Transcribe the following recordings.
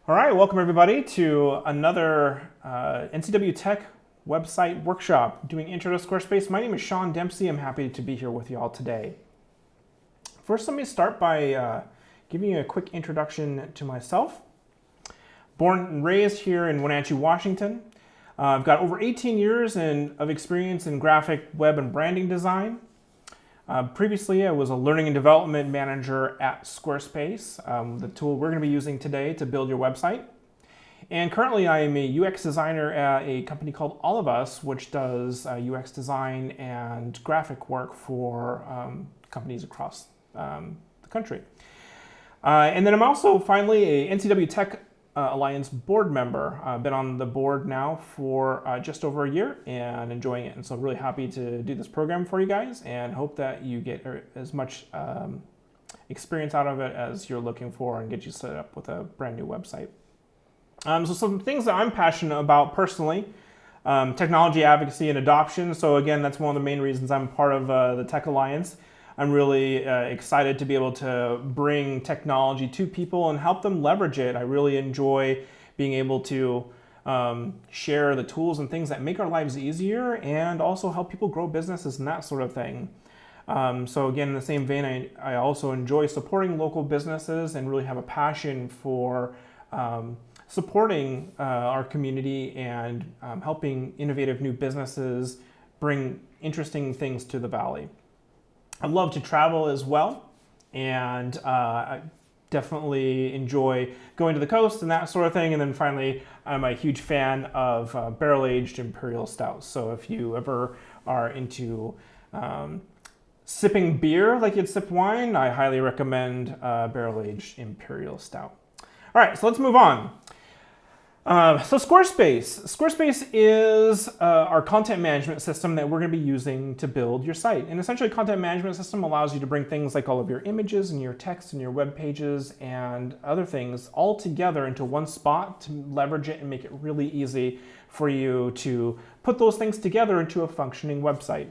All right, welcome everybody to another NCW Tech website workshop doing Intro to Squarespace. My name is Shon Dempsey. I'm happy to be here with you all today. First, let me start by giving you a quick introduction to myself. Born and raised here in Wenatchee, Washington. I've got over 18 years of experience in graphic web and branding design. Previously, I was a learning and development manager at Squarespace, the tool we're going to be using today to build your website. And currently, I am a UX designer at a company called All of Us, which does UX design and graphic work for companies across the country. And then I'm also finally a NCW Tech Alliance board member. I've been on the board now for just over a year and enjoying it. And so really happy to do this program for you guys and hope that you get as much experience out of it as you're looking for and get you set up with a brand new website. So some things that I'm passionate about personally, technology advocacy and adoption. So again, that's one of the main reasons I'm part of the Tech Alliance. I'm really excited to be able to bring technology to people and help them leverage it. I really enjoy being able to share the tools and things that make our lives easier and also help people grow businesses and that sort of thing. So again, in the same vein, I also enjoy supporting local businesses and really have a passion for supporting our community and helping innovative new businesses bring interesting things to the Valley. I love to travel as well, and I definitely enjoy going to the coast and that sort of thing. And then finally, I'm a huge fan of barrel-aged imperial stouts. So if you ever are into sipping beer like you'd sip wine, I highly recommend barrel-aged imperial stout. All right, so let's move on. So Squarespace is our content management system that we're going to be using to build your site. And essentially, content management system allows you to bring things like all of your images and your text and your web pages and other things all together into one spot to leverage it and make it really easy for you to put those things together into a functioning website.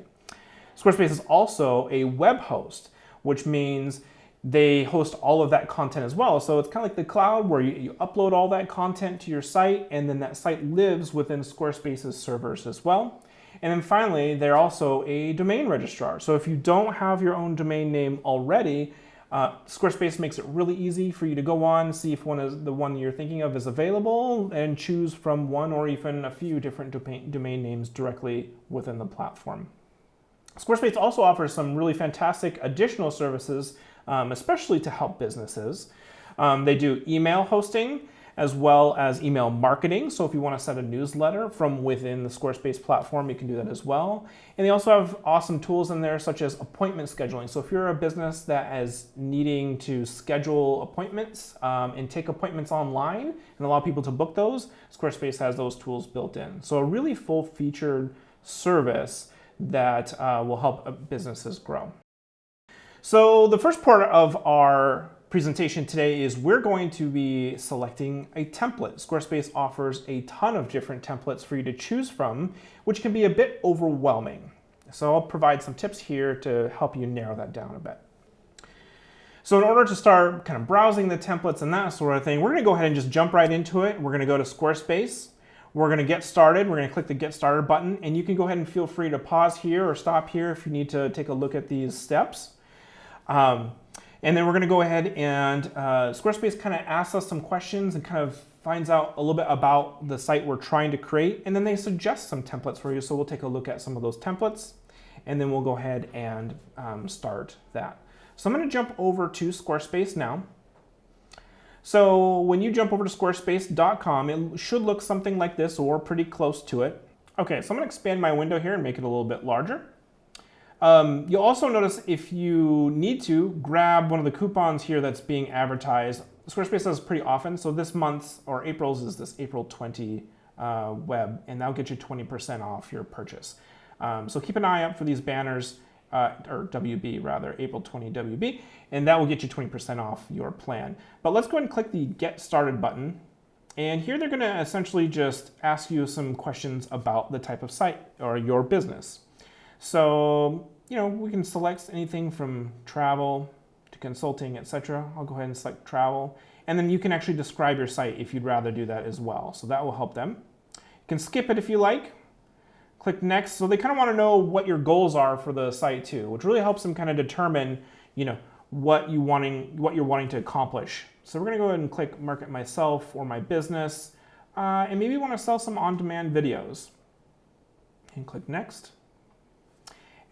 Squarespace is also a web host, which means they host all of that content as well. So it's kind of like the cloud where you upload all that content to your site and then that site lives within Squarespace's servers as well. And then finally, they're also a domain registrar. So if you don't have your own domain name already, Squarespace makes it really easy for you to go on, see if the one you're thinking of is available and choose from one or even a few different domain names directly within the platform. Squarespace also offers some really fantastic additional services, especially to help businesses. They do email hosting as well as email marketing. So if you want to send a newsletter from within the Squarespace platform, you can do that as well. And they also have awesome tools in there such as appointment scheduling. So if you're a business that is needing to schedule appointments and take appointments online and allow people to book those, Squarespace has those tools built in. So a really full-featured service that will help businesses grow. So the first part of our presentation today is we're going to be selecting a template. Squarespace offers a ton of different templates for you to choose from, which can be a bit overwhelming. So I'll provide some tips here to help you narrow that down a bit. So in order to start kind of browsing the templates and that sort of thing, we're going to go ahead and just jump right into it. We're going to go to Squarespace. We're going to get started. We're going to click the Get Started button, and you can go ahead and feel free to pause here or stop here if you need to take a look at these steps. And then we're going to go ahead and Squarespace kind of asks us some questions and kind of finds out a little bit about the site we're trying to create. And then they suggest some templates for you. So we'll take a look at some of those templates and then we'll go ahead and start that. So I'm going to jump over to Squarespace now. So when you jump over to squarespace.com, it should look something like this or pretty close to it. Okay, so I'm going to expand my window here and make it a little bit larger. You'll also notice if you need to, grab one of the coupons here that's being advertised. Squarespace does pretty often, so this month's or April's is this April 20 web, and that'll get you 20% off your purchase. So keep an eye out for these banners, or WB rather, April 20 WB, and that will get you 20% off your plan. But let's go ahead and click the Get Started button. And here they're going to essentially just ask you some questions about the type of site or your business. So, we can select anything from travel to consulting, etc. I'll go ahead and select travel. And then you can actually describe your site if you'd rather do that as well. So that will help them. You can skip it if you like. Click next. So they kind of want to know what your goals are for the site too, which really helps them kind of determine, what you're wanting to accomplish. So we're going to go ahead and click market myself or my business, and maybe want to sell some on-demand videos. And click next.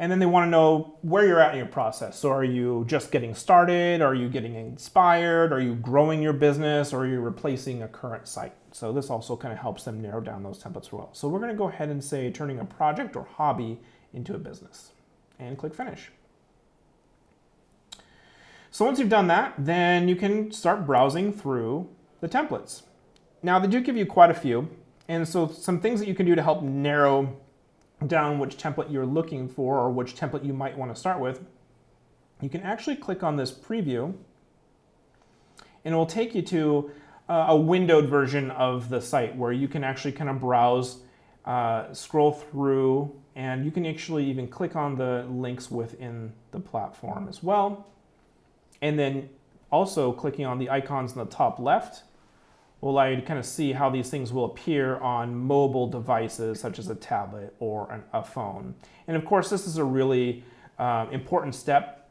And then they want to know where you're at in your process. So are you just getting started? Are you getting inspired? Are you growing your business? Or are you replacing a current site? So this also kind of helps them narrow down those templates well. So we're going to go ahead and say turning a project or hobby into a business. And click finish. So once you've done that, then you can start browsing through the templates. Now they do give you quite a few. And so some things that you can do to help narrow down which template you're looking for or which template you might want to start with, you can actually click on this preview and it will take you to a windowed version of the site where you can actually kind of browse, scroll through, and you can actually even click on the links within the platform as well. And then also clicking on the icons in the top left will allow you to kind of see how these things will appear on mobile devices such as a tablet or a phone. And of course, this is a really important step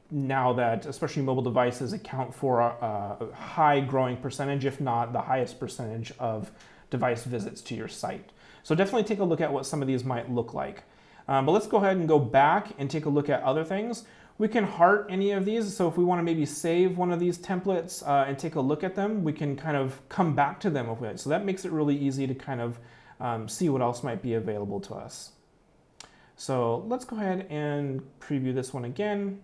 now that especially mobile devices account for a high growing percentage, if not the highest percentage of device visits to your site. So definitely take a look at what some of these might look like. But let's go ahead and go back and take a look at other things. We can heart any of these, so if we want to maybe save one of these templates and take a look at them, we can kind of come back to them if we like. So that makes it really easy to kind of see what else might be available to us. So let's go ahead and preview this one again.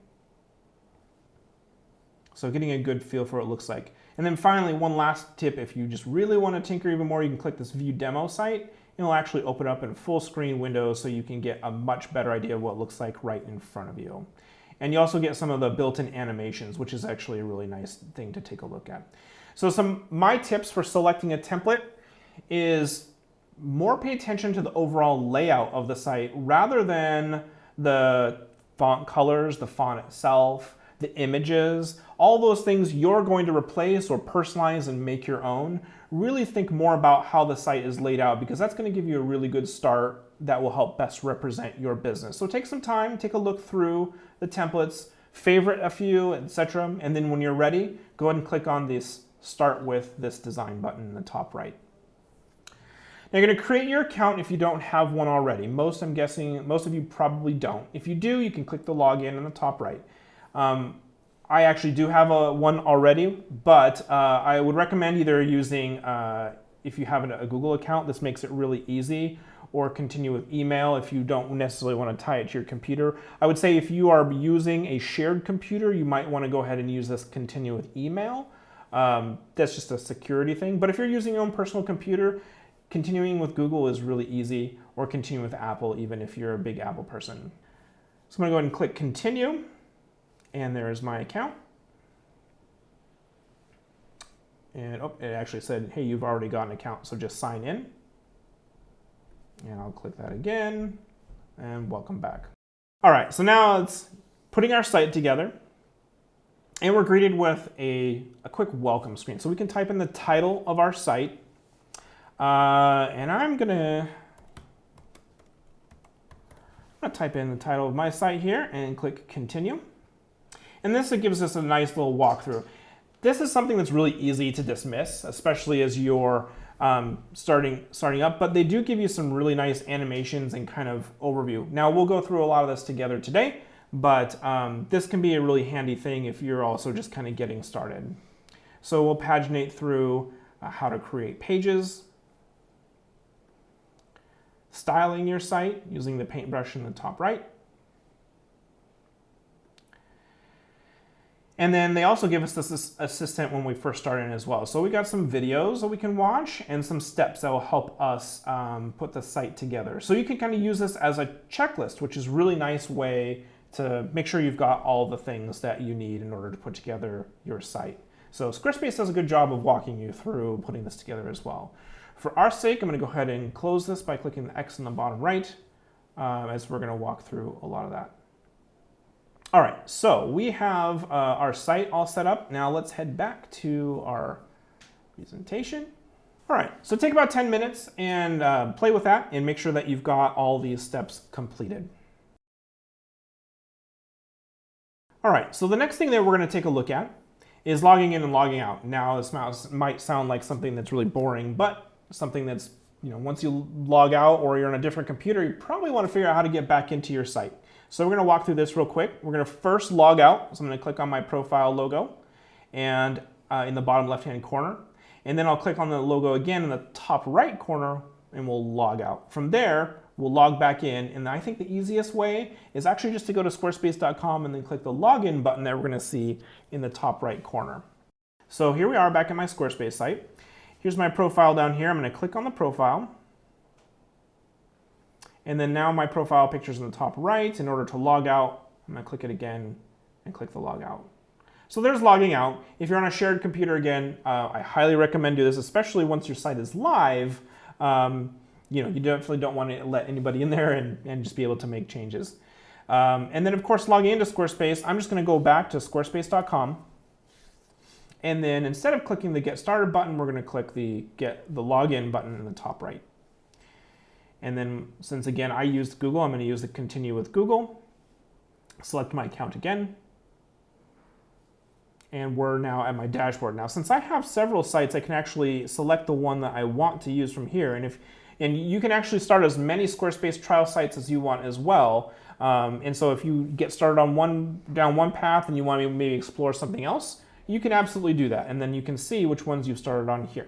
So getting a good feel for what it looks like. And then finally, one last tip, if you just really want to tinker even more, you can click this View Demo site. And it'll actually open up in full screen window so you can get a much better idea of what it looks like right in front of you. And you also get some of the built-in animations, which is actually a really nice thing to take a look at. So my tips for selecting a template is more pay attention to the overall layout of the site rather than the font colors, the font itself, the images, all those things you're going to replace or personalize and make your own. Really think more about how the site is laid out because that's going to give you a really good start that will help best represent your business. So take some time, take a look through the templates, favorite a few, etc. And then when you're ready, go ahead and click on this Start with this design button in the top right. Now you're going to create your account if you don't have one already. I'm guessing most of you probably don't. If you do, you can click the login in the top right. I actually do have one already, but I would recommend either using, if you have a Google account, this makes it really easy, or continue with email if you don't necessarily want to tie it to your computer. I would say if you are using a shared computer, you might want to go ahead and use this continue with email. That's just a security thing. But if you're using your own personal computer, continuing with Google is really easy, or continue with Apple even if you're a big Apple person. So I'm going to go ahead and click continue, and there's my account. And it actually said, hey, you've already got an account, so just sign in. And I'll click that again, and welcome back. All right, so now it's putting our site together, and we're greeted with a quick welcome screen. So we can type in the title of our site, and I'm gonna type in the title of my site here and click continue. And this gives us a nice little walkthrough. This is something that's really easy to dismiss, especially as you're starting up, but they do give you some really nice animations and kind of overview. Now we'll go through a lot of this together today, but this can be a really handy thing if you're also just kind of getting started. So we'll paginate through how to create pages, styling your site using the paintbrush in the top right. And then they also give us this assistant when we first start in as well. So we got some videos that we can watch and some steps that will help us put the site together. So you can kind of use this as a checklist, which is a really nice way to make sure you've got all the things that you need in order to put together your site. So Squarespace does a good job of walking you through putting this together as well. For our sake, I'm going to go ahead and close this by clicking the X in the bottom right, as we're going to walk through a lot of that. All right, so we have our site all set up. Now let's head back to our presentation. All right, so take about 10 minutes and play with that and make sure that you've got all these steps completed. All right, so the next thing that we're going to take a look at is logging in and logging out. Now this might sound like something that's really boring, but something that's, once you log out or you're on a different computer, you probably want to figure out how to get back into your site. So we're going to walk through this real quick. We're going to first log out. So I'm going to click on my profile logo and in the bottom left-hand corner. And then I'll click on the logo again in the top right corner and we'll log out. From there, we'll log back in. And I think the easiest way is actually just to go to squarespace.com and then click the login button that we're going to see in the top right corner. So here we are back at my Squarespace site. Here's my profile down here. I'm going to click on the profile. And then now my profile picture's in the top right. In order to log out, I'm going to click it again and click the log out. So there's logging out. If you're on a shared computer again, I highly recommend do this, especially once your site is live. You definitely don't want to let anybody in there and just be able to make changes. And then of course, logging into Squarespace, I'm just going to go back to squarespace.com. And then instead of clicking the Get Started button, we're going to click the Login button in the top right. And then since again, I used Google, I'm going to use the Continue with Google. Select my account again. And we're now at my dashboard. Now, since I have several sites, I can actually select the one that I want to use from here. And you can actually start as many Squarespace trial sites as you want as well. And so if you get started on down one path and you want to maybe explore something else, you can absolutely do that. And then you can see which ones you've started on here.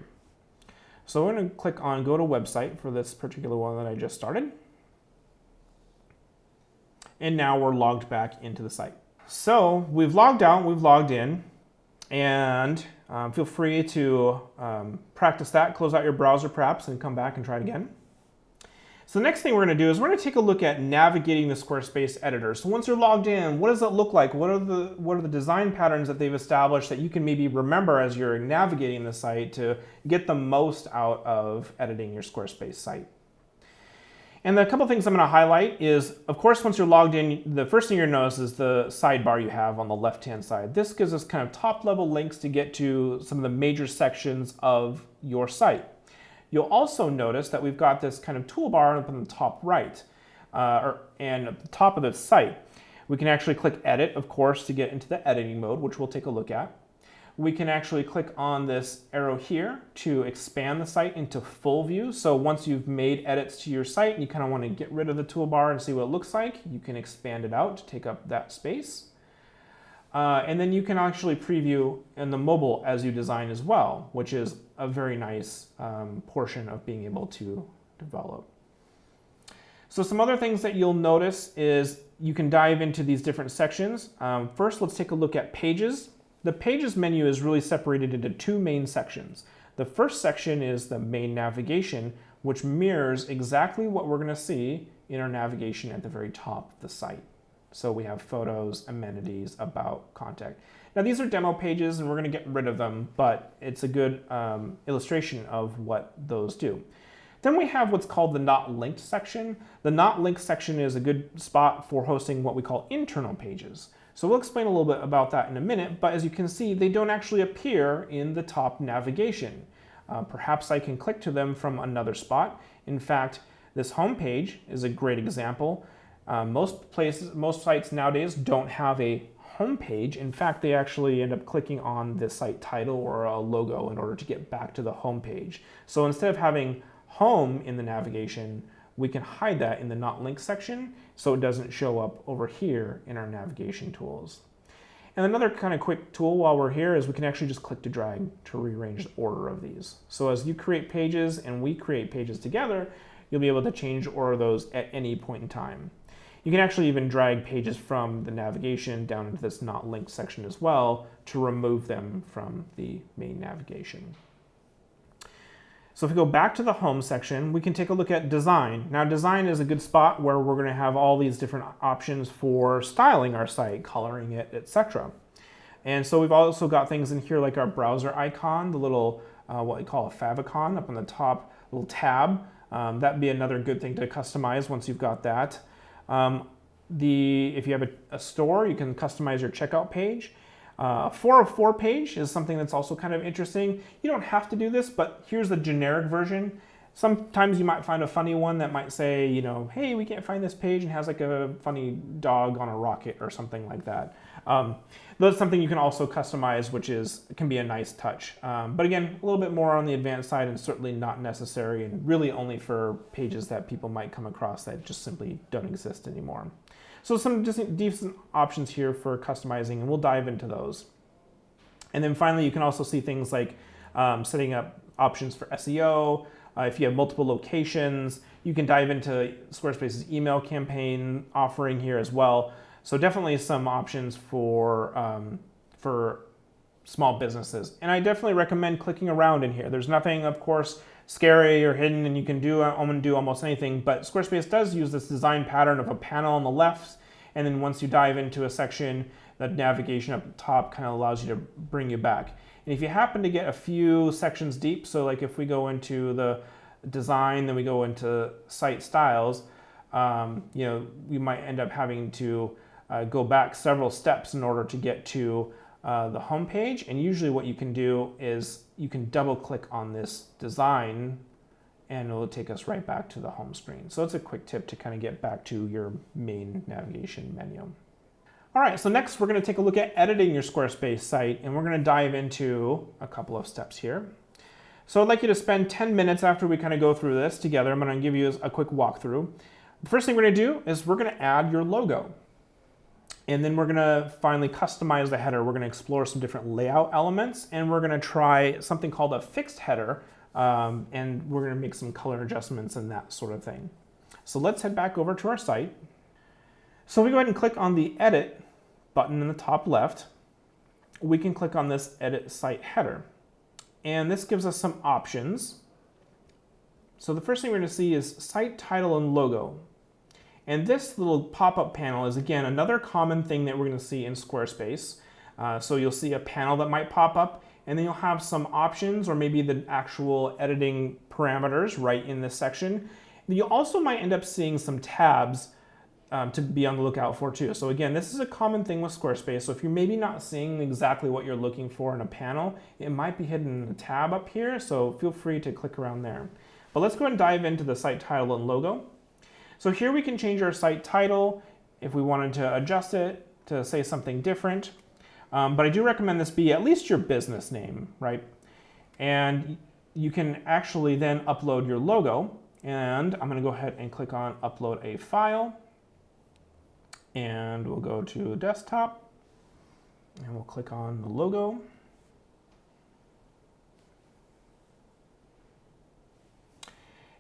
So we're going to click on Go to Website for this particular one that I just started. And now we're logged back into the site. So we've logged out, we've logged in. And feel free to practice that, close out your browser perhaps, and come back and try it again. So the next thing we're going to do is we're going to take a look at navigating the Squarespace editor. So once you're logged in, what does that look like? What are the design patterns that they've established that you can maybe remember as you're navigating the site to get the most out of editing your Squarespace site? And the couple things I'm going to highlight is, of course, once you're logged in, the first thing you're going to notice is the sidebar you have on the left-hand side. This gives us kind of top-level links to get to some of the major sections of your site. You'll also notice that we've got this kind of toolbar up in the top right, and at the top of the site. We can actually click Edit, of course, to get into the editing mode, which we'll take a look at. We can actually click on this arrow here to expand the site into full view. So once you've made edits to your site and you kind of want to get rid of the toolbar and see what it looks like, you can expand it out to take up that space. And then you can actually preview in the mobile as you design as well, which is a very nice portion of being able to develop. So some other things that you'll notice is you can dive into these different sections. First, let's take a look at Pages. The Pages menu is really separated into two main sections. The first section is the main navigation, which mirrors exactly what we're going to see in our navigation at the very top of the site. So we have photos, amenities, about, contact. Now these are demo pages and we're going to get rid of them, but it's a good illustration of what those do. Then we have what's called the Not Linked section. The Not Linked section is a good spot for hosting what we call internal pages. So we'll explain a little bit about that in a minute, but as you can see, they don't actually appear in the top navigation. Perhaps I can click to them from another spot. In fact, this home page is a great example. Most sites nowadays don't have a home page. In fact, they actually end up clicking on the site title or a logo in order to get back to the home page. So instead of having home in the navigation, we can hide that in the Not Linked section so it doesn't show up over here in our navigation tools. And another kind of quick tool while we're here is we can actually just click to drag to rearrange the order of these. So as you create pages and we create pages together, you'll be able to change the order of those at any point in time. You can actually even drag pages from the navigation down into this Not Linked section as well to remove them from the main navigation. So if we go back to the home section, we can take a look at design. Now design is a good spot where we're going to have all these different options for styling our site, coloring it, etc. And so we've also got things in here like our browser icon, the little what we call a favicon up on the top, little tab. That'd be another good thing to customize once you've got that. if you have a store, you can customize your checkout page. 404 page is something that's also kind of interesting. You don't have to do this, but here's the generic version. Sometimes you might find a funny one that might say, you know, hey, we can't find this page, and has like a funny dog on a rocket or something like that. That's something you can also customize, which can be a nice touch. But again, a little bit more on the advanced side, and certainly not necessary, and really only for pages that people might come across that just simply don't exist anymore. So some decent options here for customizing, and we'll dive into those. And then finally, you can also see things like setting up options for SEO. If you have multiple locations, you can dive into Squarespace's email campaign offering here as well. So definitely some options for small businesses. And I definitely recommend clicking around in here. There's nothing, of course, scary or hidden, and you can do almost anything, but Squarespace does use this design pattern of a panel on the left, and then once you dive into a section, the navigation up top kind of allows you to bring you back. And if you happen to get a few sections deep, so like if we go into the design, then we go into site styles, we might end up having to go back several steps in order to get to the home page. And usually what you can do is you can double click on this design and it will take us right back to the home screen. So it's a quick tip to kind of get back to your main navigation menu. All right, so next we're going to take a look at editing your Squarespace site, and we're going to dive into a couple of steps here. So I'd like you to spend 10 minutes after we kind of go through this together. I'm going to give you a quick walkthrough. The first thing we're going to do is we're going to add your logo. And then we're going to finally customize the header. We're going to explore some different layout elements, and we're going to try something called a fixed header, and we're going to make some color adjustments and that sort of thing. So let's head back over to our site. So we go ahead and click on the Edit button in the top left. We can click on this Edit Site Header, and this gives us some options. So the first thing we're going to see is Site Title and Logo. And this little pop-up panel is, again, another common thing that we're going to see in Squarespace. So you'll see a panel that might pop up, and then you'll have some options or maybe the actual editing parameters right in this section. You also might end up seeing some tabs to be on the lookout for too. So again, this is a common thing with Squarespace. So if you're maybe not seeing exactly what you're looking for in a panel, it might be hidden in a tab up here. So feel free to click around there. But let's go ahead and dive into the site title and logo. So here we can change our site title if we wanted to adjust it to say something different. But I do recommend this be at least your business name, right? And you can actually then upload your logo. And I'm going to go ahead and click on Upload a File. And we'll go to Desktop. And we'll click on the logo.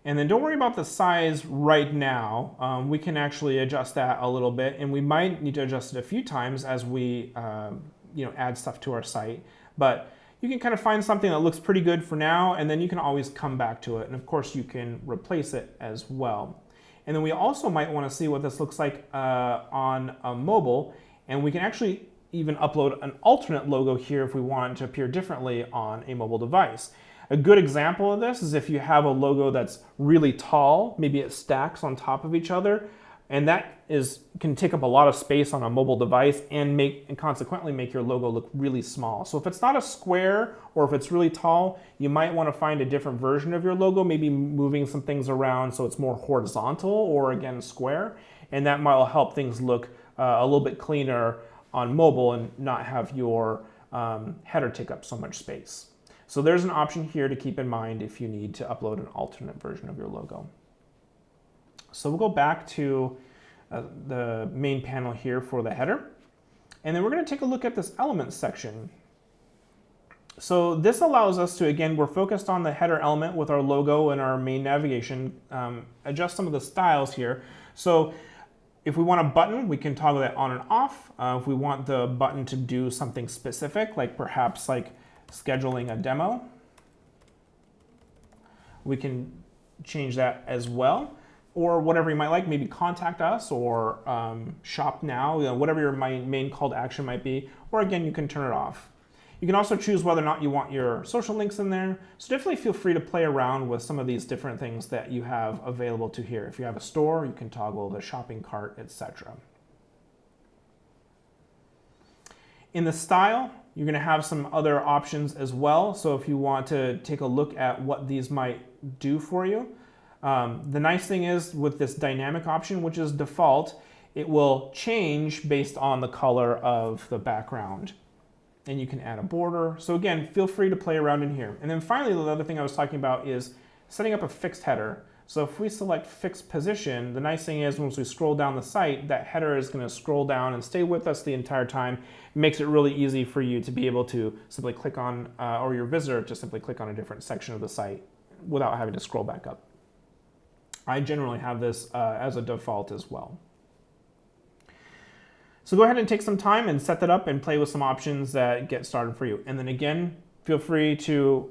And then don't worry about the size right now. We can actually adjust that a little bit, and we might need to adjust it a few times as we add stuff to our site. But you can kind of find something that looks pretty good for now, and then you can always come back to it. And of course, you can replace it as well. And then we also might want to see what this looks like on a mobile, and we can actually even upload an alternate logo here if we want it to appear differently on a mobile device. A good example of this is if you have a logo that's really tall, maybe it stacks on top of each other, and that can take up a lot of space on a mobile device and consequently make your logo look really small. So if it's not a square or if it's really tall, you might want to find a different version of your logo, maybe moving some things around so it's more horizontal or again square, and that might help things look a little bit cleaner on mobile and not have your header take up so much space. So there's an option here to keep in mind if you need to upload an alternate version of your logo. So we'll go back to the main panel here for the header. And then we're going to take a look at this elements section. So this allows us to, again, we're focused on the header element with our logo and our main navigation, adjust some of the styles here. So if we want a button, we can toggle that on and off. If we want the button to do something specific, like perhaps like scheduling a demo, we can change that as well. Or whatever you might like, maybe contact us or shop now, whatever your main call to action might be. Or again, you can turn it off. You can also choose whether or not you want your social links in there. So definitely feel free to play around with some of these different things that you have available to here. If you have a store, you can toggle the shopping cart, etc. In the style, you're going to have some other options as well. So if you want to take a look at what these might do for you, the nice thing is with this dynamic option, which is default, it will change based on the color of the background. And you can add a border. So again, feel free to play around in here. And then finally, the other thing I was talking about is setting up a fixed header. So if we select fixed position, the nice thing is once we scroll down the site, that header is going to scroll down and stay with us the entire time. It makes it really easy for you to be able to simply click on, or your visitor to simply click on a different section of the site without having to scroll back up. I generally have this as a default as well. So go ahead and take some time and set that up and play with some options that get started for you. And then again, feel free to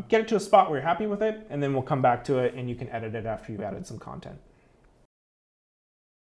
get it to a spot where you're happy with it, and then we'll come back to it and you can edit it after you've added some content.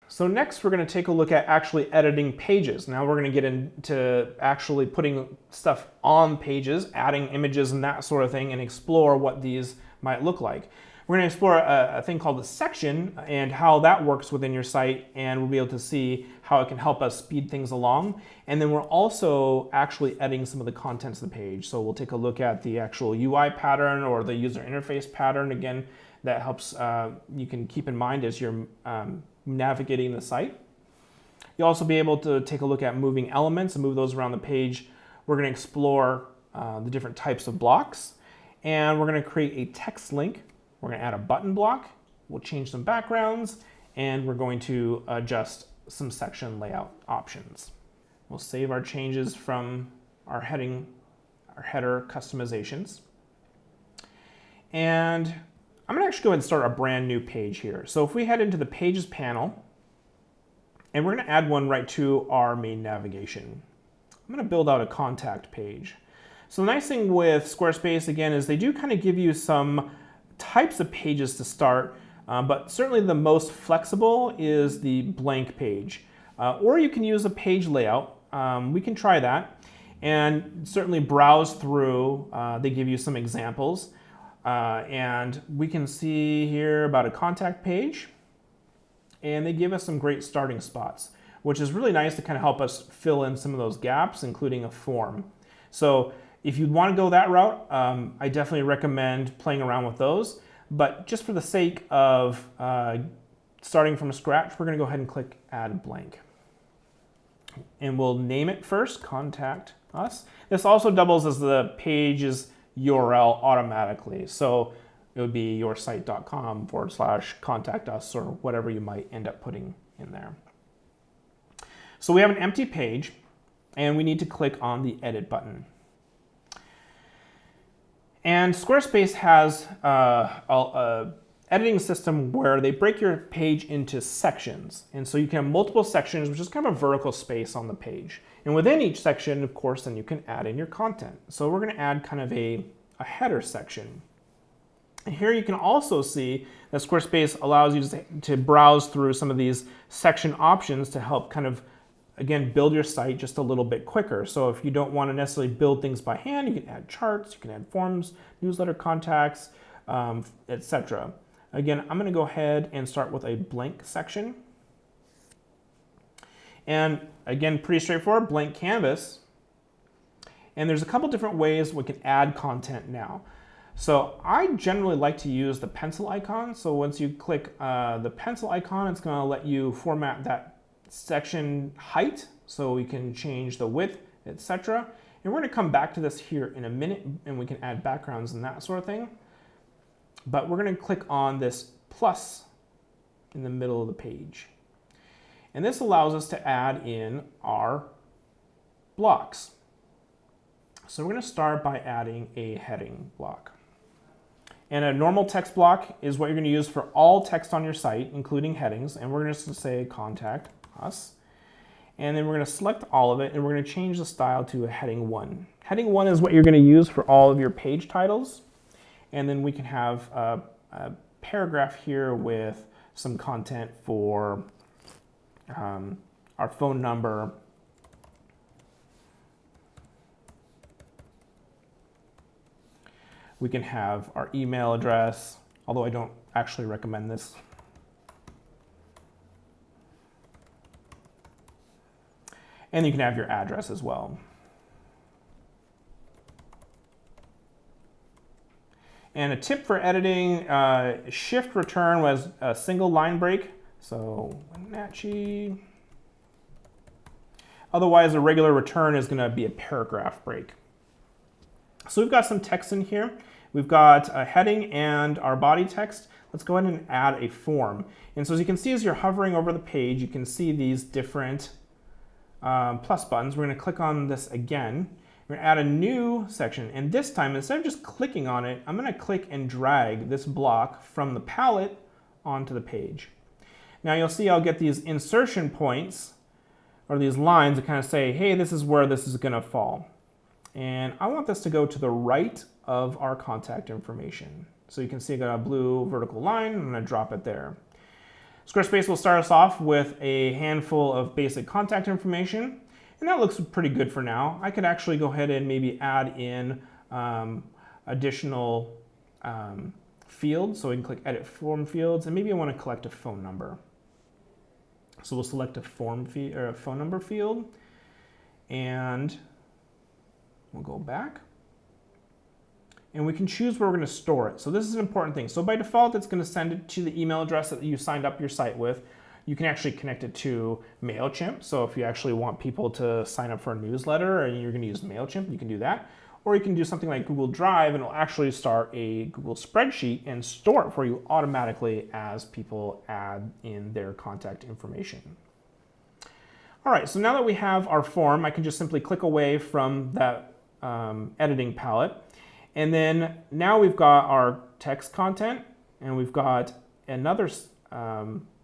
So next we're going to take a look at actually editing pages. Now we're going to get into actually putting stuff on pages, adding images and that sort of thing, and explore what these might look like. We're going to explore a thing called a section and how that works within your site, and we'll be able to see how it can help us speed things along. And then we're also actually editing some of the contents of the page. So we'll take a look at the actual UI pattern or the user interface pattern. Again, that helps you can keep in mind as you're navigating the site. You'll also be able to take a look at moving elements and move those around the page. We're going to explore the different types of blocks, and we're going to create a text link. We're going to add a button block, we'll change some backgrounds, and we're going to adjust some section layout options. We'll save our changes from our header customizations. And I'm going to actually go ahead and start a brand new page here. So if we head into the Pages panel, and we're going to add one right to our main navigation. I'm going to build out a contact page. So the nice thing with Squarespace, again, is they do kind of give you some types of pages to start, but certainly the most flexible is the blank page. Or you can use a page layout. We can try that and certainly browse through. They give you some examples, and we can see here about a contact page, and they give us some great starting spots, which is really nice to kind of help us fill in some of those gaps, including a form. So if you'd want to go that route, I definitely recommend playing around with those. But just for the sake of starting from scratch, we're going to go ahead and click Add Blank. And we'll name it first, Contact Us. This also doubles as the page's URL automatically. So it would be yoursite.com/contact us or whatever you might end up putting in there. So we have an empty page, and we need to click on the Edit button. And Squarespace has an editing system where they break your page into sections. And so you can have multiple sections, which is kind of a vertical space on the page. And within each section, of course, then you can add in your content. So we're going to add kind of a header section. And here you can also see that Squarespace allows you to browse through some of these section options to help kind of, again, build your site just a little bit quicker. So if you don't want to necessarily build things by hand, you can add charts, you can add forms, newsletter contacts, etc. Again, I'm going to go ahead and start with a blank section. And again, pretty straightforward, blank canvas. And there's a couple different ways we can add content now. So I generally like to use the pencil icon. So once you click the pencil icon, it's going to let you format that section height, so we can change the width, etc. And we're going to come back to this here in a minute, and we can add backgrounds and that sort of thing. But we're going to click on this plus in the middle of the page. And this allows us to add in our blocks. So we're going to start by adding a heading block. And a normal text block is what you're going to use for all text on your site, including headings. And we're going to say Contact Us. And then we're going to select all of it, and we're going to change the style to a heading 1. Heading 1 is what you're going to use for all of your page titles. And then we can have a paragraph here with some content for our phone number. We can have our email address, although I don't actually recommend this. And you can have your address as well. And a tip for editing, shift return was a single line break. So Wenatchee. Otherwise, a regular return is going to be a paragraph break. So we've got some text in here. We've got a heading and our body text. Let's go ahead and add a form. And so as you can see, as you're hovering over the page, you can see these different plus buttons. We're going to click on this again. We're going to add a new section. And this time, instead of just clicking on it, I'm going to click and drag this block from the palette onto the page. Now you'll see I'll get these insertion points, or these lines that kind of say, hey, this is where this is going to fall. And I want this to go to the right of our contact information. So you can see I got a blue vertical line. I'm going to drop it there. Squarespace will start us off with a handful of basic contact information, and that looks pretty good for now. I could actually go ahead and maybe add in additional fields, so we can click Edit Form Fields, and maybe I want to collect a phone number. So we'll select a phone number field, and we'll go back. And we can choose where we're going to store it. So this is an important thing. So by default, it's going to send it to the email address that you signed up your site with. You can actually connect it to MailChimp. So if you actually want people to sign up for a newsletter and you're going to use MailChimp, you can do that. Or you can do something like Google Drive, and it'll actually start a Google spreadsheet and store it for you automatically as people add in their contact information. All right, so now that we have our form, I can just simply click away from that editing palette. And then now we've got our text content, and we've got another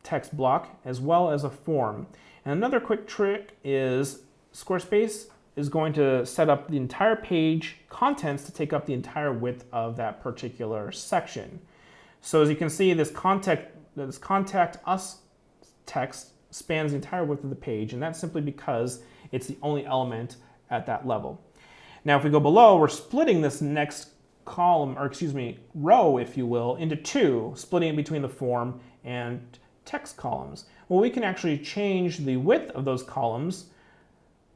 text block as well as a form. And another quick trick is Squarespace is going to set up the entire page contents to take up the entire width of that particular section. So as you can see, this contact us text spans the entire width of the page, and that's simply because it's the only element at that level. Now, if we go below, we're splitting this next column, or excuse me, row, if you will, into two, splitting it between the form and text columns. Well, we can actually change the width of those columns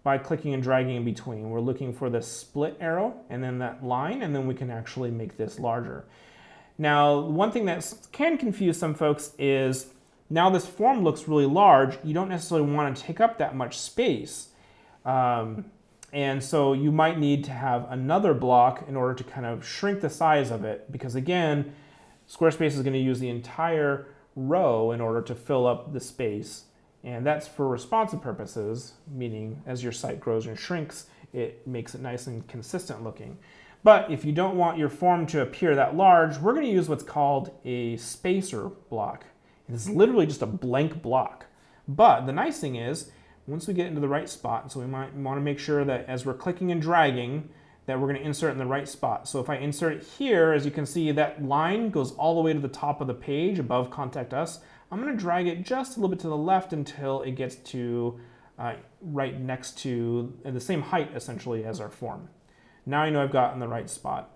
by clicking and dragging in between. We're looking for this split arrow and then that line, and then we can actually make this larger. Now, one thing that can confuse some folks is now this form looks really large. You don't necessarily want to take up that much space. And so you might need to have another block in order to kind of shrink the size of it, because again, Squarespace is going to use the entire row in order to fill up the space. And that's for responsive purposes, meaning as your site grows and shrinks, it makes it nice and consistent looking. But if you don't want your form to appear that large, we're going to use what's called a spacer block. It's literally just a blank block. But the nice thing is, once we get into the right spot, so we might want to make sure that as we're clicking and dragging, that we're going to insert in the right spot. So if I insert it here, as you can see, that line goes all the way to the top of the page above Contact Us. I'm going to drag it just a little bit to the left until it gets to right next to the same height, essentially, as our form. Now I know I've gotten the right spot.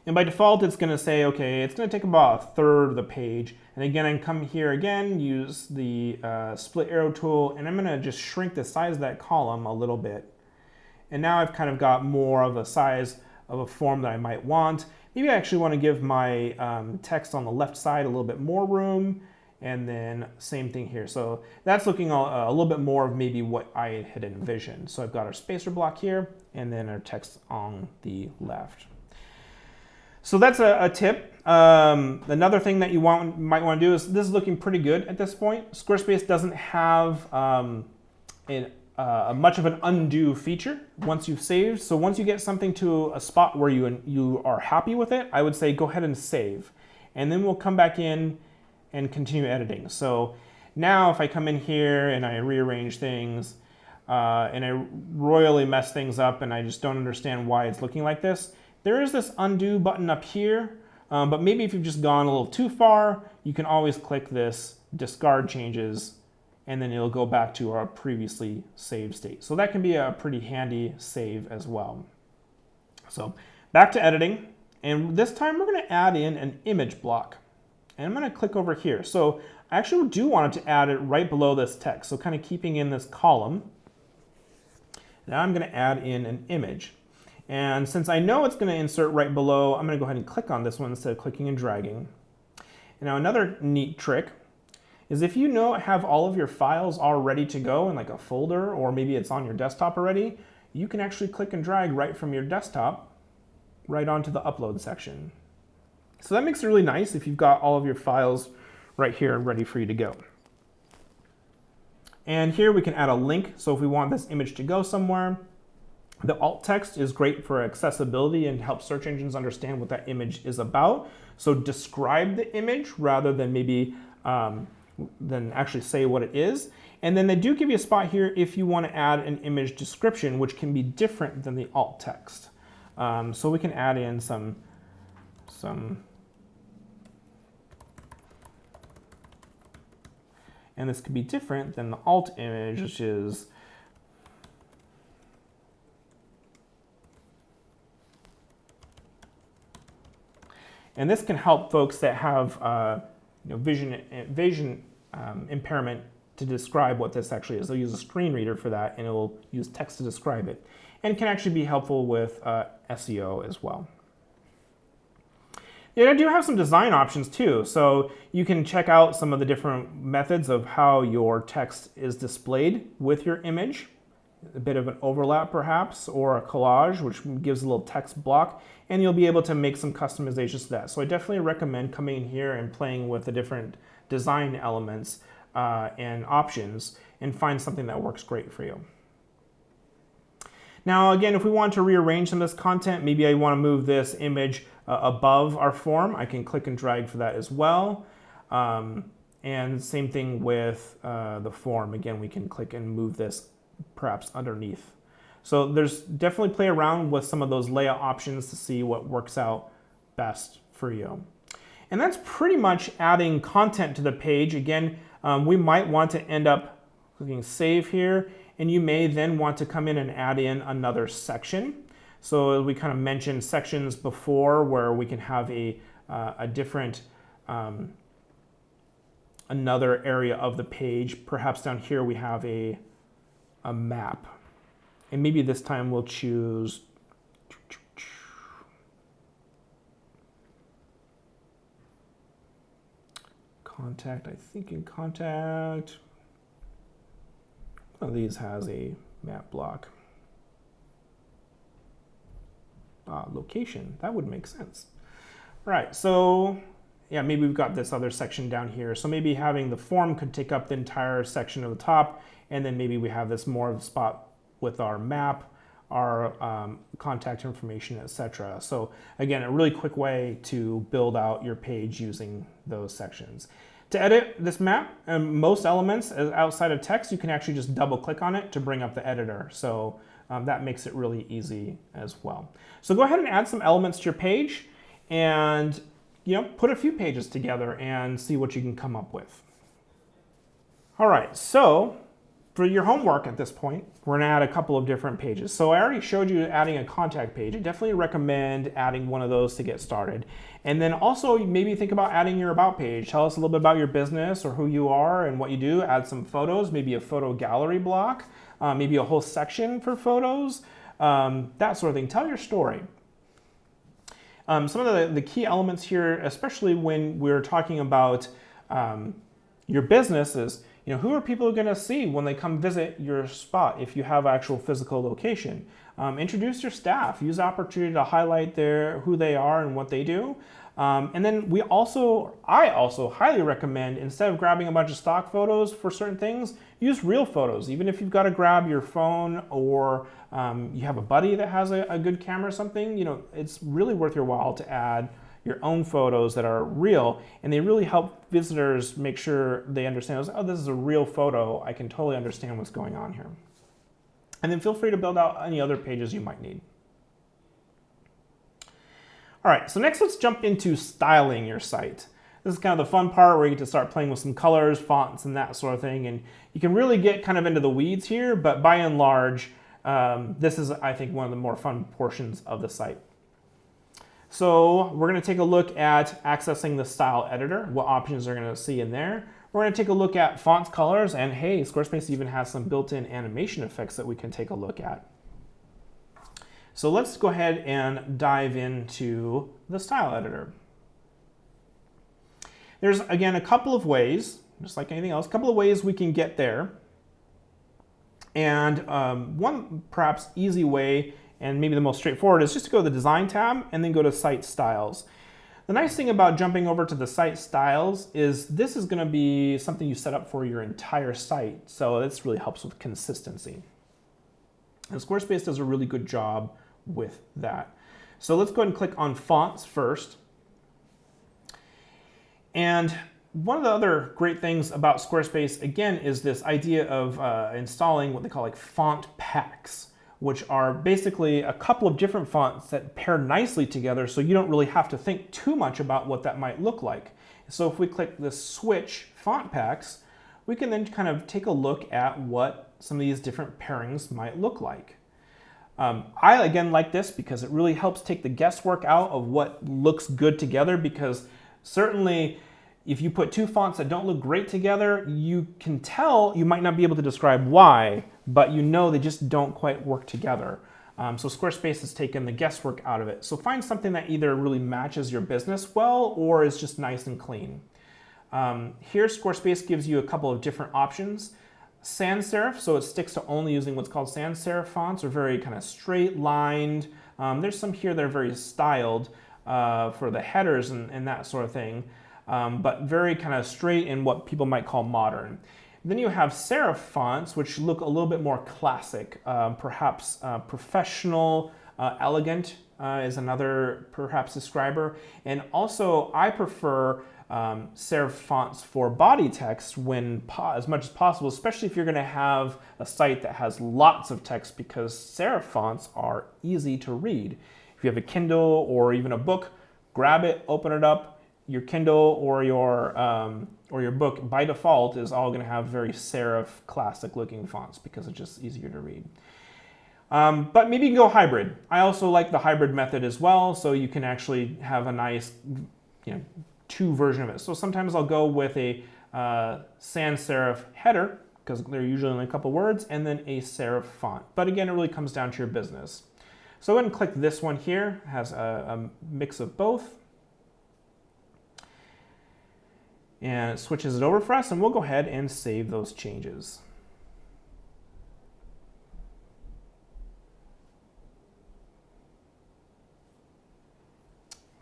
And by default, it's going to say, okay, it's going to take about a third of the page. And again, I can come here again, use the split arrow tool, and I'm going to just shrink the size of that column a little bit. And now I've kind of got more of a size of a form that I might want. Maybe I actually want to give my text on the left side a little bit more room, and then same thing here. So that's looking a little bit more of maybe what I had envisioned. So I've got our spacer block here, and then our text on the left. So that's a tip. Another thing that you might want to do is, this is looking pretty good at this point. Squarespace doesn't have much of an undo feature once you've saved. So once you get something to a spot where you are happy with it, I would say go ahead and save. And then we'll come back in and continue editing. So now if I come in here and I rearrange things and I royally mess things up and I just don't understand why it's looking like this, there is this undo button up here, but maybe if you've just gone a little too far, you can always click this discard changes, and then it'll go back to our previously saved state. So that can be a pretty handy save as well. So back to editing, and this time we're going to add in an image block. And I'm going to click over here. So I actually do want it to add it right below this text, so kind of keeping in this column. Now I'm going to add in an image. And since I know it's going to insert right below, I'm going to go ahead and click on this one instead of clicking and dragging. And now another neat trick is if you have all of your files all ready to go in like a folder, or maybe it's on your desktop already, you can actually click and drag right from your desktop right onto the upload section. So that makes it really nice if you've got all of your files right here ready for you to go. And here we can add a link. So if we want this image to go somewhere, the alt text is great for accessibility and help search engines understand what that image is about. So describe the image rather than maybe than actually say what it is. And then they do give you a spot here if you want to add an image description, which can be different than the alt text. So we can add in some and this could be different than the alt image, which is and this can help folks that have vision impairment to describe what this actually is. They'll use a screen reader for that, and it will use text to describe it, and can actually be helpful with SEO as well. Yeah, I do have some design options too, so you can check out some of the different methods of how your text is displayed with your image. A bit of an overlap perhaps, or a collage, which gives a little text block, and you'll be able to make some customizations to that. So I definitely recommend coming in here and playing with the different design elements and options and find something that works great for you. Now again, if we want to rearrange some of this content, maybe I want to move this image above our form, I can click and drag for that as well. And same thing with the form. Again, we can click and move this perhaps underneath. So there's definitely play around with some of those layout options to see what works out best for you. And that's pretty much adding content to the page. Again, we might want to end up clicking save here, and you may then want to come in and add in another section. So we kind of mentioned sections before where we can have a different another area of the page. Perhaps down here we have a map. And maybe this time we'll choose contact. I think in contact, one of these has a map block. Location, that would make sense. Right, so yeah, maybe we've got this other section down here. So maybe having the form could take up the entire section of the top, and then maybe we have this more of a spot with our map, our contact information, etc. So again, a really quick way to build out your page using those sections. To edit this map, most elements outside of text, you can actually just double click on it to bring up the editor. So that makes it really easy as well. So go ahead and add some elements to your page and put a few pages together and see what you can come up with. All right, so for your homework at this point, we're gonna add a couple of different pages. So I already showed you adding a contact page. I definitely recommend adding one of those to get started. And then also maybe think about adding your about page. Tell us a little bit about your business or who you are and what you do. Add some photos, maybe a photo gallery block, maybe a whole section for photos, that sort of thing. Tell your story. Some of the key elements here, especially when we're talking about your business, is who are people going to see when they come visit your spot if you have actual physical location. Introduce your staff. Use the opportunity to highlight who they are and what they do. And then I also highly recommend, instead of grabbing a bunch of stock photos for certain things, use real photos. Even if you've got to grab your phone or you have a buddy that has a good camera or something, it's really worth your while to add your own photos that are real, and they really help visitors make sure they understand, oh, this is a real photo. I can totally understand what's going on here. And then feel free to build out any other pages you might need. All right, so next let's jump into styling your site. This is kind of the fun part where you get to start playing with some colors, fonts, and that sort of thing. And you can really get kind of into the weeds here, but by and large, this is, I think, one of the more fun portions of the site. So we're going to take a look at accessing the style editor, what options are going to see in there. We're going to take a look at fonts, colors, and hey, Squarespace even has some built-in animation effects that we can take a look at. So let's go ahead and dive into the style editor. There's, again, a couple of ways, just like anything else, a couple of ways we can get there. And one perhaps easy way, and maybe the most straightforward, is just to go to the Design tab and then go to Site Styles. The nice thing about jumping over to the Site Styles is this is going to be something you set up for your entire site, so this really helps with consistency. And Squarespace does a really good job with that. So let's go ahead and click on Fonts first. And one of the other great things about Squarespace, again, is this idea of installing what they call like font packs, which are basically a couple of different fonts that pair nicely together, so you don't really have to think too much about what that might look like. So if we click the Switch Font Packs, we can then kind of take a look at what some of these different pairings might look like. I, again, like this because it really helps take the guesswork out of what looks good together, because certainly if you put two fonts that don't look great together, you can tell, you might not be able to describe why, but you know they just don't quite work together. So Squarespace has taken the guesswork out of it. So find something that either really matches your business well or is just nice and clean. Here Squarespace gives you a couple of different options. Sans serif, so it sticks to only using what's called sans serif fonts, are very kind of straight lined. There's some here that are very styled for the headers and that sort of thing, but very kind of straight in what people might call modern. Then you have serif fonts, which look a little bit more classic, perhaps professional, elegant is another perhaps describer. And also I prefer serif fonts for body text when as much as possible, especially if you're going to have a site that has lots of text, because serif fonts are easy to read. If you have a Kindle or even a book, grab it, open it up. Your Kindle or your book by default is all going to have very serif, classic looking fonts because it's just easier to read. But maybe you can go hybrid. I also like the hybrid method as well, so you can actually have a nice, two version of it. So sometimes I'll go with a sans serif header, because they're usually only a couple words, and then a serif font. But again, it really comes down to your business. So go ahead and click this one here. It has a mix of both. And it switches it over for us, and we'll go ahead and save those changes.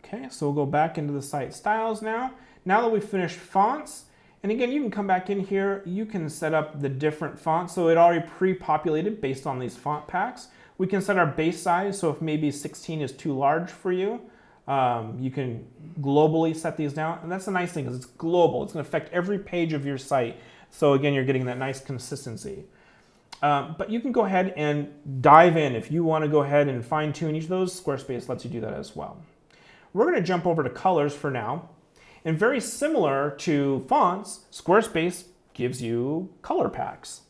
Okay, so we'll go back into the site styles now. Now that we've finished fonts, and again, you can come back in here, you can set up the different fonts. So it already pre-populated based on these font packs. We can set our base size, so if maybe 16 is too large for you, you can globally set these down. And that's the nice thing, is it's global. It's going to affect every page of your site. So again, you're getting that nice consistency. But you can go ahead and dive in. If you want to go ahead and fine tune each of those, Squarespace lets you do that as well. We're going to jump over to colors for now. And very similar to fonts, Squarespace gives you color packs.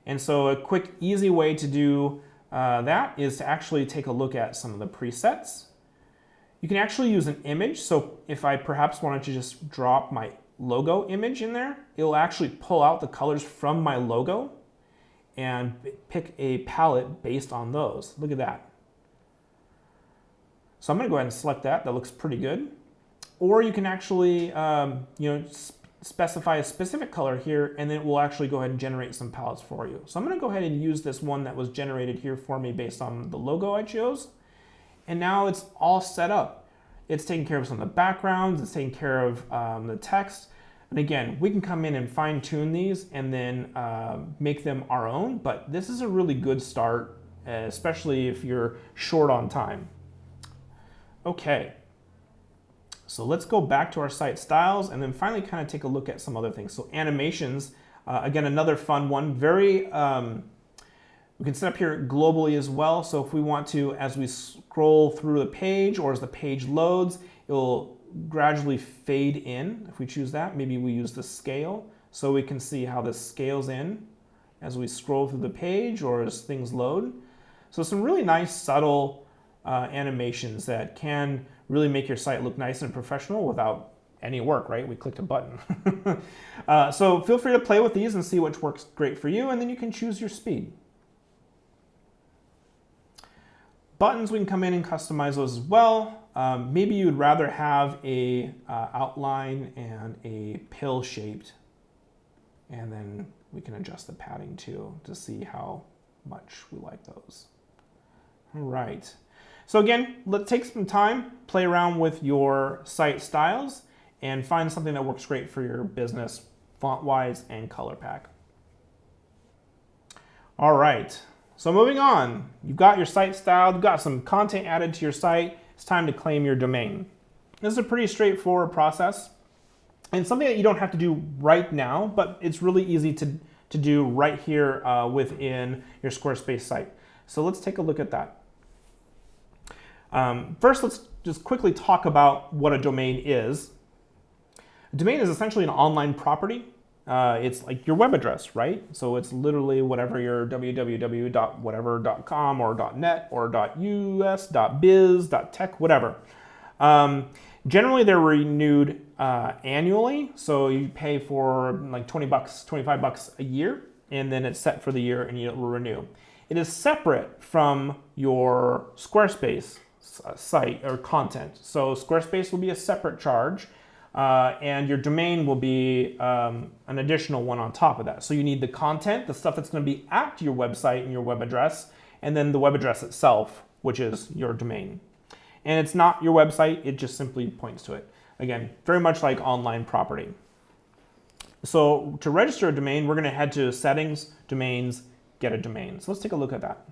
And so a quick, easy way to do that is to actually take a look at some of the presets. You can actually use an image. So if I perhaps wanted to just drop my logo image in there, it'll actually pull out the colors from my logo and pick a palette based on those. Look at that. So I'm going to go ahead and select that. That looks pretty good. Or you can actually specify a specific color here, and then it will actually go ahead and generate some palettes for you. So I'm going to go ahead and use this one that was generated here for me based on the logo I chose. And now it's all set up. It's taking care of some of the backgrounds, it's taking care of the text. And again, we can come in and fine tune these and then make them our own, but this is a really good start, especially if you're short on time. Okay, so let's go back to our site styles and then finally kind of take a look at some other things. So animations, again, another fun one. We can set up here globally as well. So if we want to, as we scroll through the page or as the page loads, it will gradually fade in. If we choose that, maybe we use the scale so we can see how this scales in as we scroll through the page or as things load. So some really nice subtle animations that can really make your site look nice and professional without any work, right? We clicked a button. So feel free to play with these and see which works great for you, and then you can choose your speed. Buttons, we can come in and customize those as well. Maybe you'd rather have a outline and a pill shaped, and then we can adjust the padding too to see how much we like those. All right. So again, let's take some time, play around with your site styles, and find something that works great for your business, font-wise and color pack. All right. So moving on, you've got your site styled, you've got some content added to your site. It's time to claim your domain. This is a pretty straightforward process and something that you don't have to do right now, but it's really easy to do right here within your Squarespace site. So let's take a look at that. First, let's just quickly talk about what a domain is. A domain is essentially an online property. It's like your web address, right? So it's literally whatever your www.whatever.com or .net or .us, .biz, .tech, whatever. Generally, they're renewed annually. So you pay for like 20 bucks, 25 bucks a year, and then it's set for the year and it will renew. It is separate from your Squarespace site or content. So Squarespace will be a separate charge. And your domain will be an additional one on top of that. So you need the content, the stuff that's going to be at your website and your web address, and then the web address itself, which is your domain. And it's not your website, it just simply points to it. Again, very much like online property. So to register a domain, we're going to head to Settings, Domains, Get a Domain. So let's take a look at that.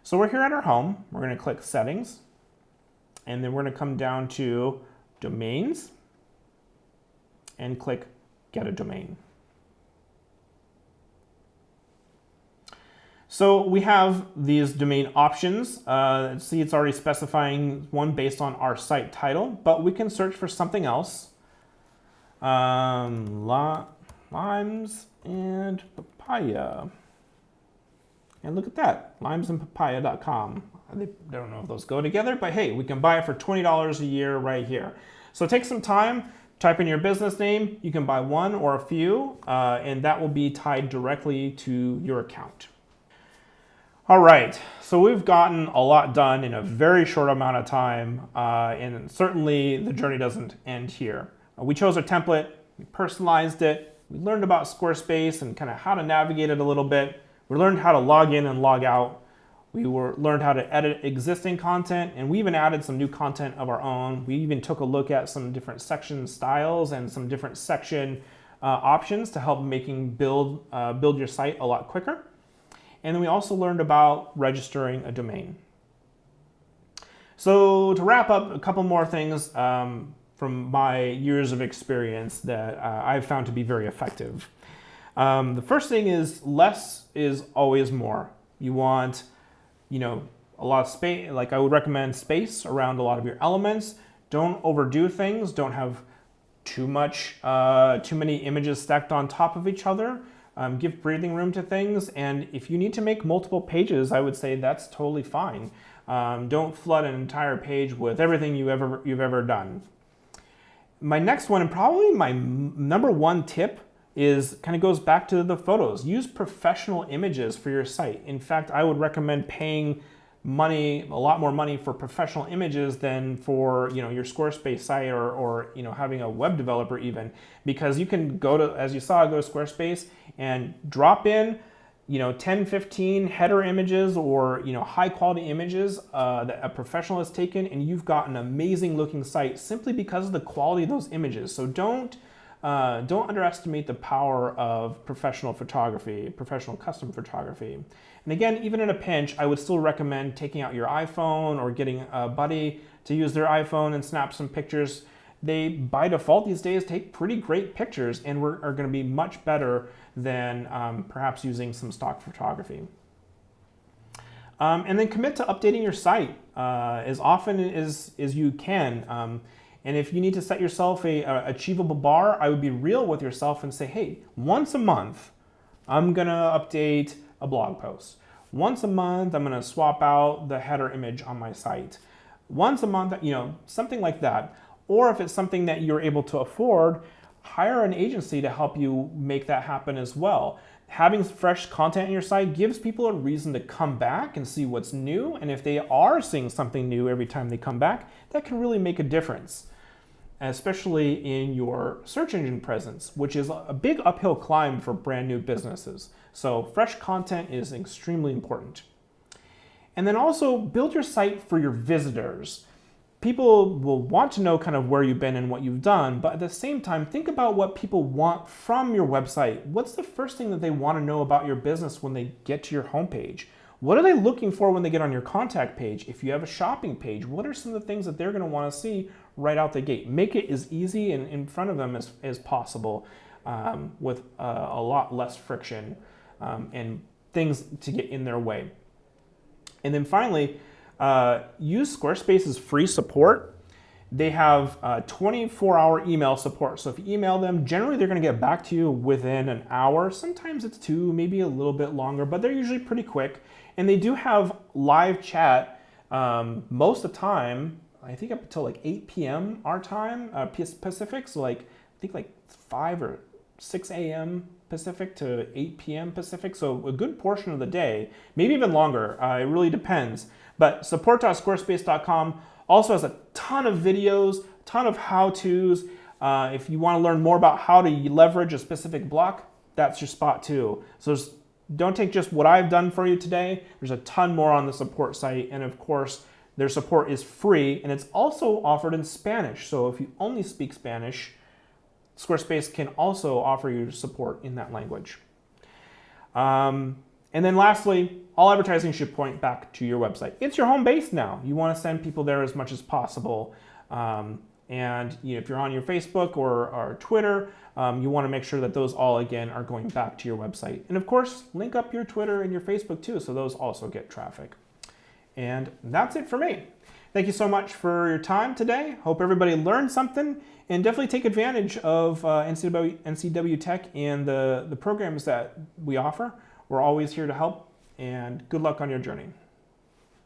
So we're here at our home. We're going to click Settings, and then we're going to come down to Domains and click Get a Domain. So we have these domain options. See, it's already specifying one based on our site title, but we can search for something else. Limes and papaya. And look at that, limesandpapaya.com. I don't know if those go together, but hey, we can buy it for $20 a year right here. So take some time, type in your business name. You can buy one or a few, and that will be tied directly to your account. All right, so we've gotten a lot done in a very short amount of time, and certainly the journey doesn't end here. We chose a template, we personalized it, we learned about Squarespace and kind of how to navigate it a little bit. We learned how to log in and log out. We learned how to edit existing content, and we even added some new content of our own. We even took a look at some different section styles and some different section options to help build your site a lot quicker. And then we also learned about registering a domain. So to wrap up, a couple more things from my years of experience that I've found to be very effective. The first thing is less is always more. You want a lot of space. Like I would recommend space around a lot of your elements. Don't overdo things. Don't have too many images stacked on top of each other. Give breathing room to things. And if you need to make multiple pages, I would say that's totally fine. Don't flood an entire page with everything you've ever done. My next one, and probably my number one tip, goes back to the photos. Use professional images for your site. In fact, I would recommend paying a lot more money for professional images than for your Squarespace site or having a web developer even, because you can go to Squarespace and drop in 10, 15 header images or high quality images that a professional has taken, and you've got an amazing looking site simply because of the quality of those images. So don't underestimate the power of professional photography, professional custom photography. And again, even in a pinch, I would still recommend taking out your iPhone or getting a buddy to use their iPhone and snap some pictures. They, by default these days, take pretty great pictures and are going to be much better than perhaps using some stock photography. And then commit to updating your site as often as you can. And if you need to set yourself a achievable bar, I would be real with yourself and say, hey, once a month, I'm gonna update a blog post. Once a month, I'm gonna swap out the header image on my site. Once a month, something like that. Or if it's something that you're able to afford, hire an agency to help you make that happen as well. Having fresh content on your site gives people a reason to come back and see what's new. And if they are seeing something new every time they come back, that can really make a difference, especially in your search engine presence, which is a big uphill climb for brand new businesses. So fresh content is extremely important. And then also build your site for your visitors. People will want to know kind of where you've been and what you've done, but at the same time, think about what people want from your website. What's the first thing that they want to know about your business when they get to your homepage? What are they looking for when they get on your contact page? If you have a shopping page, what are some of the things that they're going to want to see right out the gate? Make it as easy and in front of them as possible, with a lot less friction and things to get in their way. And then finally, use Squarespace's free support. They have 24-hour email support. So if you email them, generally they're going to get back to you within an hour. Sometimes it's 2, maybe a little bit longer, but they're usually pretty quick. And they do have live chat most of the time, I think up until like 8 p.m. our time, Pacific. So like, I think like 5 or 6 a.m. Pacific to 8 p.m. Pacific. So a good portion of the day, maybe even longer. It really depends. But support.squarespace.com also has a ton of videos, a ton of how-tos. If you want to learn more about how to leverage a specific block, that's your spot too. So don't take just what I've done for you today. There's a ton more on the support site. And of course, their support is free and it's also offered in Spanish. So if you only speak Spanish, Squarespace can also offer you support in that language. And then lastly, all advertising should point back to your website. It's your home base now. You want to send people there as much as possible. And if you're on your Facebook or Twitter, you want to make sure that those all, again, are going back to your website. And of course, link up your Twitter and your Facebook too, so those also get traffic. And that's it for me. Thank you so much for your time today. Hope everybody learned something, and definitely take advantage of NCW Tech and the programs that we offer. We're always here to help, and good luck on your journey.